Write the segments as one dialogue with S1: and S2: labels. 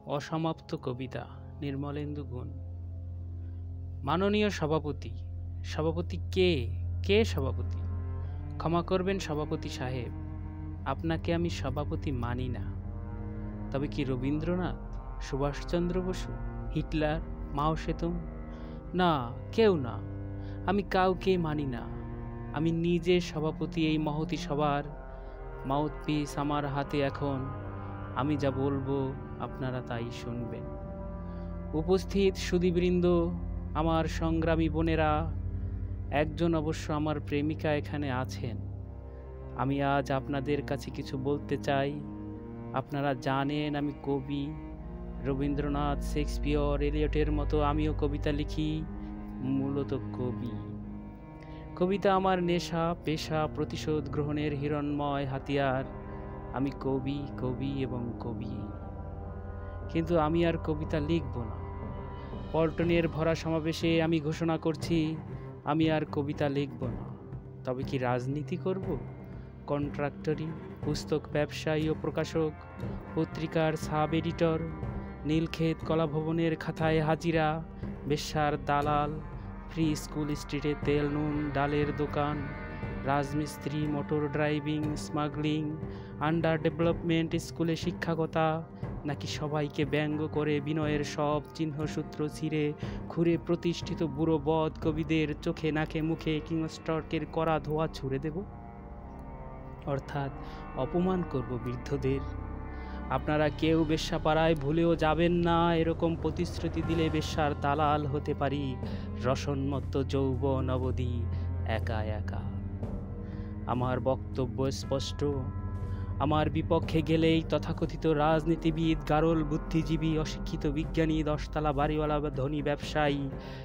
S1: অসমাপ্ত কবিতা নির্মলেন্দু গুণ। মাননীয় সভাপতি। সভাপতি কে? কে সভাপতি? ক্ষমা করবেন সভাপতি সাহেব, আপনাকে আমি সভাপতি মানি না। তবে কি রবীন্দ্রনাথ, সুভাষচন্দ্র বসু, হিটলার, মাও সেতুং? না, কেউ না। আমি কাউকে মানি না। আমি নিজে সভাপতি এই মহতী সভার। মাউথপিস আমার হাতে এখন। আমি যা বলবো আপনারা তাই শুনবেন। উপস্থিত সুধীবৃন্দ, আমার সংগ্রামী বোনেরা, একজন অবশ্য আমার প্রেমিকা এখানে আছেন। আমি আজ আপনাদের কাছে কিছু বলতে চাই। আপনারা জানেন আমি কবি। রবীন্দ্রনাথ, শেক্সপিয়র, এলিয়টের মতো আমিও কবিতা লিখি। মূলত কবি। কবিতা আমার নেশা, পেশা, প্রতিশোধ গ্রহণের হিরণ্ময় হাতিয়ার। আমি কবি, কবি এবং কবি। কিন্তু আমি আর কবিতা লিখব না। পল্টনের ভরা সমাবেশে আমি ঘোষণা করছি, আমি আর কবিতা লিখব না। তবে কি রাজনীতি করব? কন্ট্রাক্টরি, পুস্তক ব্যবসায়ী ও প্রকাশক, পত্রিকার সাব এডিটর, নীলক্ষেত কলাভবনের খাতায় হাজিরা, বেশ্যার দালাল, ফ্রি স্কুল স্ট্রিটে তেল নুন ডালের দোকান, রাজমিস্ত্রি, motor driving, smuggling, under development স্কুলে শিক্ষকতা, নাকি সবাইকে ব্যঙ্গ করে বিনয়ের সব চিহ্নসূত্র ছিঁড়ে খুঁড়ে প্রতিষ্ঠিত বুড়ো বদ কবিদের চোখে নাকে মুখে কিংস্টর্কের কড়া ধোয়া ছুঁড়ে দেব? অর্থাৎ অপমান করব বৃদ্ধদের। আপনারা কেউ বেশ্যাপাড়ায় ভুলেও যাবেন না। এরকম প্রতিশ্রুতি দিলে বেশ্যার দালাল হতে পারি, রসন্মত্ত যৌবন অবধি একা একা। আমার বক্তব্য স্পষ্ট। আমার বিপক্ষে গেলেই তথাকথিত রাজনীতিবিদ, গারল বুদ্ধিজীবী, অশিক্ষিত বিজ্ঞানী, দশতলা বাড়িওয়ালা বা ধনী ব্যবসায়ী,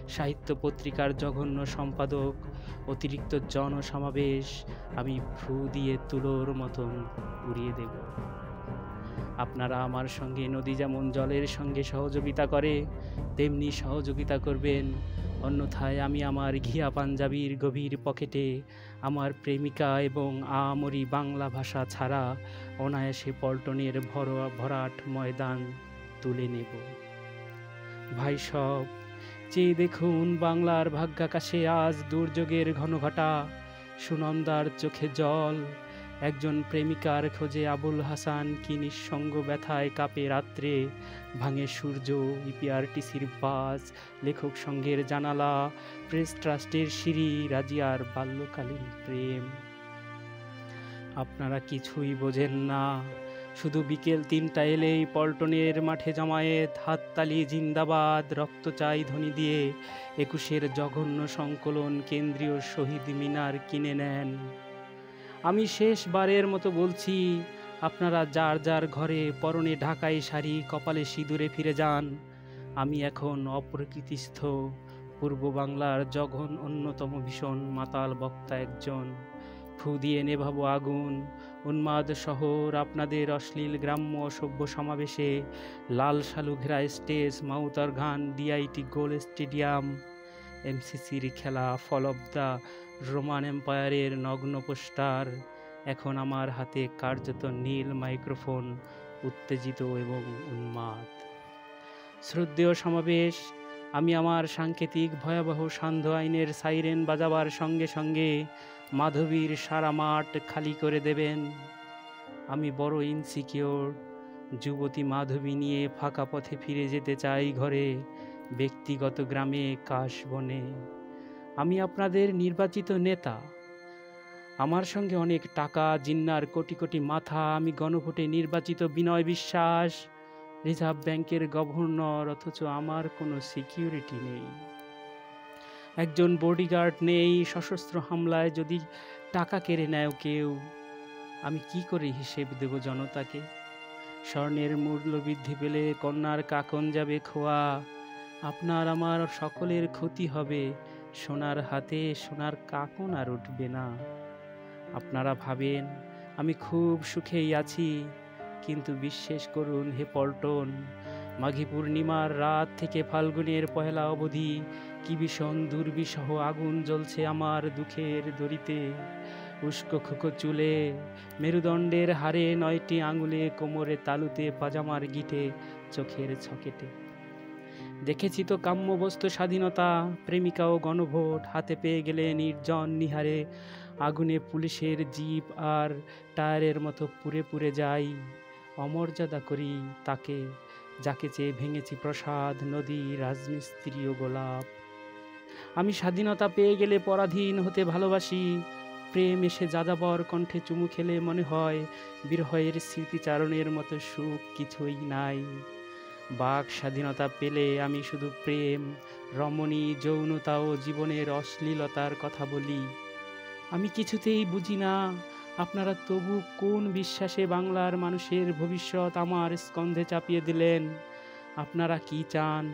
S1: সাহিত্য পত্রিকার জঘন্য সম্পাদক, অতিরিক্ত জনসমাবেশ আমি ফু দিয়ে তুলোর মতন উড়িয়ে দেব। আপনারা আমার সঙ্গে নদী যেমন জলের সঙ্গে সহযোগিতা করে তেমনি সহযোগিতা করবেন। অন্যথায় আমি আমার ঘিয়া পাঞ্জাবির গভীর পকেটে আমার প্রেমিকা এবং আমরি বাংলা ভাষা ছাড়া অনায়াসে পল্টনের ভরাট ময়দান তুলে নেব। ভাই সব, চেয়ে দেখুন বাংলার ভাগ্যাকাশে আজ দুর্যোগের ঘনঘটা। সুনন্দার চোখে জল, একজন প্রেমিকার খোঁজে আবুল হাসান কি নিঃসঙ্গ ব্যথায় কাঁপে রাত্রে। ভাঙে সূর্য, ইপিআরটিসির বাস, লেখক সংঘের জানালা, প্রেস ট্রাস্টের সিঁড়ি, রাজিয়ার বাল্যকালীন প্রেম। আপনারা কিছুই বোঝেন না। শুধু বিকেল 3টা এলেই পল্টনের মাঠে জমায়েত, হাততালি, জিন্দাবাদ, রক্ত চাই ধ্বনি দিয়ে 21-এর জঘন্য সংকলন কেন্দ্রীয় শহীদ মিনার কিনে নেন। আমি শেষবারের মতো বলছি, আপনারা যার যার ঘরে পরনে ঢাকাই শাড়ি, কপালে সিঁদুরে ফিরে যান। আমি এখন অপ্রকৃতিস্থ পূর্ব বাংলার জঘন্য অন্যতম ভীষণ মাতাল বক্তা একজন। ফু দিয়ে নেভাবো আগুন। উন্মাদ শহর, আপনাদের অশ্লীল গ্রাম্য অসভ্য সমাবেশে, লাল শালু ঘেরা স্টেজ, মাউতার গান, ডিআইটি গোল স্টেডিয়াম, এমসিসির খেলা, ফল অব দ্য রোমান এম্পায়ারের নগ্ন পোস্টার। এখন আমার হাতে কার্যত নীল মাইক্রোফোন, উত্তেজিত এবং উন্মাদ। শ্রদ্ধেয় সমাবেশ, আমি আমার সাংকেতিক ভয়াবহ সান্ধ্য আইনের সাইরেন বাজাবার সঙ্গে সঙ্গে মাধবীর সারা মাঠ খালি করে দেবেন। আমি বড় ইনসিকিওর। যুবতী মাধবী নিয়ে ফাঁকা পথে ফিরে যেতে চাই ঘরে, ব্যক্তিগত গ্রামে, কাশবনে। আমি আপনাদের নির্বাচিত নেতা। আমার সঙ্গে অনেক টাকা, জিন্নার কোটি কোটি মাথা। আমি গণভোটে নির্বাচিত বিনয় বিশ্বাস, রিজার্ভ ব্যাংকের গভর্নর, অথচ আমার কোনো সিকিউরিটি নেই, একজন বডিগার্ড নেই। সশস্ত্র হামলায় যদি টাকা কেড়ে নেয় কেউ, আমি কি করে হিসেব দেব জনতাকে? স্বর্ণের মূল্য বৃদ্ধি পেলে কন্যার কাকন যাবে খোয়া। আপনার আমার সকলের ক্ষতি হবে। সোনার হাতে সোনার কাকন আর উঠবে না। আপনারা ভাবেন আমি খুব সুখেই আছি, কিন্তু বিশ্বাস করুন হে পল্টন, মাঘী পূর্ণিমার রাত থেকে ফাল্গুনের পহেলা অবধি কি ভীষণ দুর্বিষহ আগুন জ্বলছে আমার দুঃখের দড়িতে। উস্কো খুকো চুলে, মেরুদণ্ডের হাড়ে 9টি আঙুলে, কোমরে তালুতে, পাজামার গিঁটে, চোখের ছকেটে। দেখেছি তো কাম্য বস্তু স্বাধীনতা, প্রেমিকা ও গণভোট হাতে পেয়ে গেলে নির্জন নিহারে আগুনে পুলিশের জিপ আর টায়ারের মতো পুড়ে পুড়ে যাই। অমর্যাদা করি তাকে যাকে চেয়ে ভেঙেছি প্রসাদ, নদী, রাজমিস্ত্রি ও গোলাপ। আমি স্বাধীনতা পেয়ে গেলে পরাধীন হতে ভালোবাসি। প্রেম এসে যাযাবর কণ্ঠে চুমু খেলে মনে হয় বিরহের স্মৃতিচারণের মতো সুখ কিছুই নাই। বাক স্বাধীনতা পেলে আমি শুধু প্রেম, রমণী, যৌনতা ও জীবনের অশ্লীলতার কথা বলি। আমি কিছুতেই বুঝি না আপনারা তবু কোন বিশ্বাসে বাংলার মানুষের ভবিষ্যৎ আমার স্কন্ধে চাপিয়ে দিলেন। আপনারা কি চান?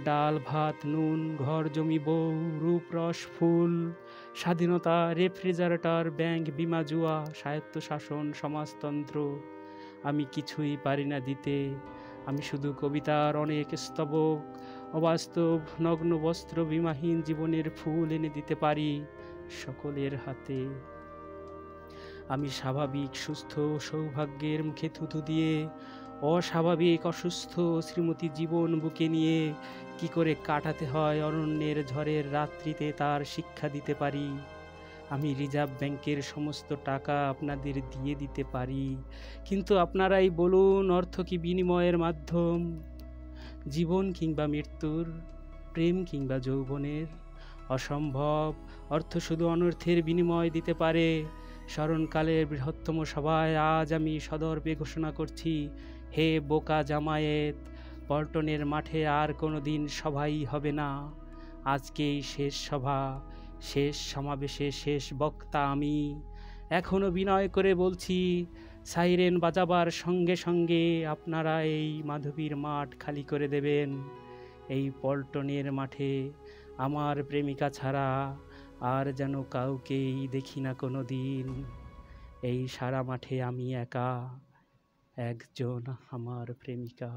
S1: ডাল ভাত নুন, ঘর জমি বউ, রূপরস ফুল, স্বাধীনতা, রেফ্রিজারেটর, ব্যাংক, বিমা, জুয়া, স্বায়ত্তশাসন, সমাজতন্ত্র। আমি কিছুই পারি না দিতে। আমি শুধু কবিতার অনেক স্তবক, অবাস্তব নগ্ন বস্ত্র, বিমাহীন জীবনের ফুল এনে দিতে পারি সকলের হাতে। আমি স্বাভাবিক সুস্থ সৌভাগ্যের মুখে থুথু দিয়ে অস্বাভাবিক অসুস্থ শ্রীমতী জীবন বুকে নিয়ে কি করে কাটাতে হয় অরণ্যের ঝড়ের রাত্রিতে তার শিক্ষা দিতে পারি। আমি রিজার্ভ ব্যাংকের সমস্ত টাকা আপনাদের দিয়ে দিতে পারি, কিন্তু আপনারাই বলুন অর্থ কি বিনিময়ের মাধ্যম? জীবন কিংবা মৃত্যুর, প্রেম কিংবা যৌবনের? অসম্ভব। অর্থ শুধু অনর্থের বিনিময় দিতে পারে। স্মরণকালের বৃহত্তম সভায় আজ আমি সদর্পে ঘোষণা করছি, হে বোকা জামায়েত, পল্টনের মাঠে আর কোনো দিন সভাই হবে না। আজকেই শেষ সভা, শেষ সমাবেশে শেষ বক্তা আমি। এখনো বিনয় করে বলছি, সাইরেন বাজাবার সঙ্গে সঙ্গে আপনারা এই মাধবীর মাঠ খালি করে দেবেন। এই পল্টনের মাঠে আমার প্রেমিকা ছাড়া আর যেন কাউকেই দেখি না কোনো দিন। এই সারা মাঠে আমি একা, একজন আমার প্রেমিকা।